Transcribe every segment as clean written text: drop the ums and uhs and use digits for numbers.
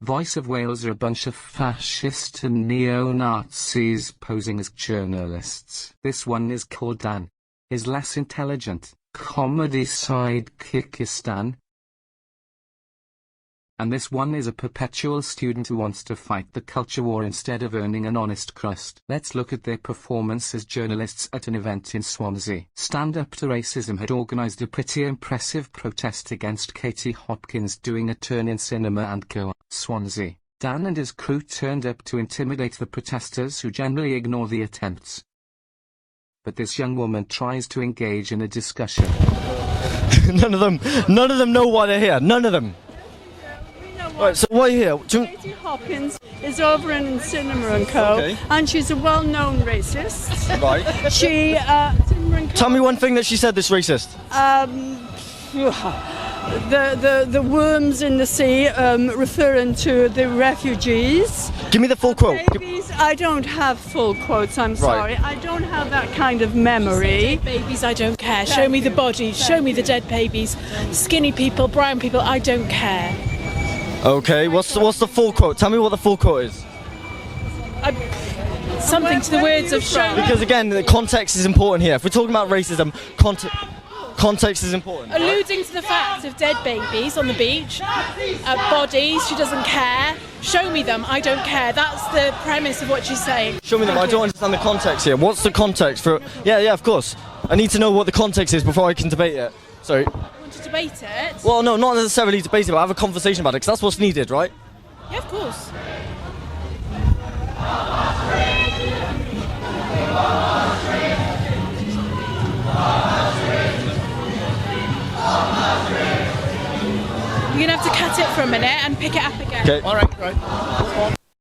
Voice of Wales are a bunch of fascist and neo-Nazis posing as journalists. This one is called Dan. His less intelligent, comedy sidekick is Stan. And this one is a perpetual student who wants to fight the culture war instead of earning an honest crust. Let's look at their performance as journalists at an event in Swansea. Stand Up to Racism had organised a pretty impressive protest against Katie Hopkins doing a turn in cinema and co. Swansea. Dan and his crew turned up to intimidate the protesters who generally ignore the attempts. But this young woman tries to engage in a discussion. None of them know why they're here. None of them. Right, so why are you here? Katie Hopkins is over in Cinema and Co. Okay. And she's a well-known racist. Right. She, Tell me one thing that she said that's racist. The worms in the sea, referring to the refugees. Give me the full quote. Babies, I don't have full quotes, I'm sorry. I don't have that kind of memory. Dead babies, I don't care. Show me the bodies, show me the dead babies. Skinny people, brown people, I don't care. Okay, what's the full quote? Tell me what the full quote is. Something to the words of show. Because again, the context is important here. If we're talking about racism, context is important. Alluding to the fact of dead babies on the beach, bodies, she doesn't care. Show me them, I don't care. That's the premise of what she's saying. Show me them, I don't understand the context here. What's the context for... Yeah, of course. I need to know what the context is before I can debate it. Sorry. To debate it? Well, no, not necessarily debate it, but have a conversation about it, because that's what's needed, right? Yeah, of course. You're going to have to cut it for a minute and pick it up again. Okay. All right.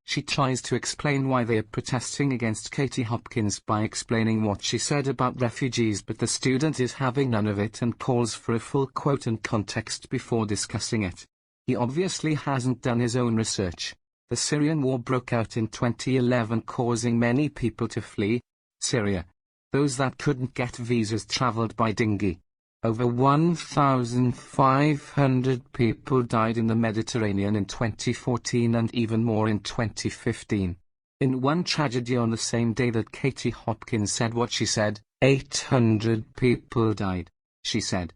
She tries to explain why they are protesting against Katie Hopkins by explaining what she said about refugees, but the student is having none of it and calls for a full quote and context before discussing it. He obviously hasn't done his own research. The Syrian war broke out in 2011, causing many people to flee Syria. Those that couldn't get visas travelled by dinghy. Over 1,500 people died in the Mediterranean in 2014 and even more in 2015. In one tragedy on the same day that Katie Hopkins said what she said, 800 people died. She said,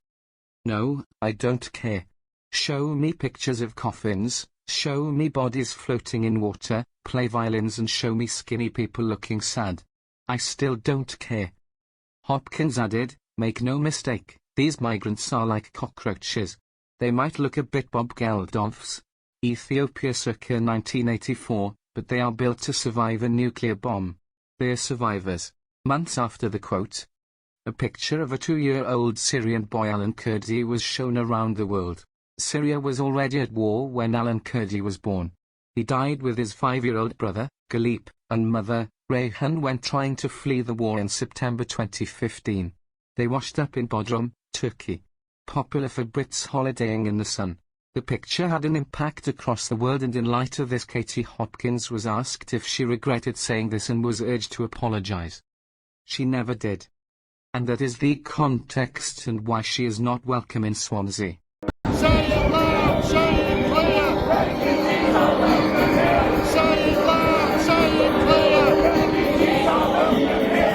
"No, I don't care. Show me pictures of coffins, show me bodies floating in water, play violins and show me skinny people looking sad. I still don't care." Hopkins added, "Make no mistake. These migrants are like cockroaches. They might look a bit Bob Geldof's Ethiopia circa 1984, but they are built to survive a nuclear bomb. They are survivors." Months after the quote, a picture of a 2-year-old Syrian boy Alan Kurdi was shown around the world. Syria was already at war when Alan Kurdi was born. He died with his 5-year-old brother, Galip, and mother, Rayhan, when trying to flee the war in September 2015. They washed up in Bodrum, Turkey. Popular for Brits holidaying in the sun. The picture had an impact across the world, and in light of this, Katie Hopkins was asked if she regretted saying this and was urged to apologize. She never did. And that is the context and why she is not welcome in Swansea. Say it loud, say it clear. Say it loud, say it clear.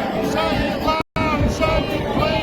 Say it loud, say it clear.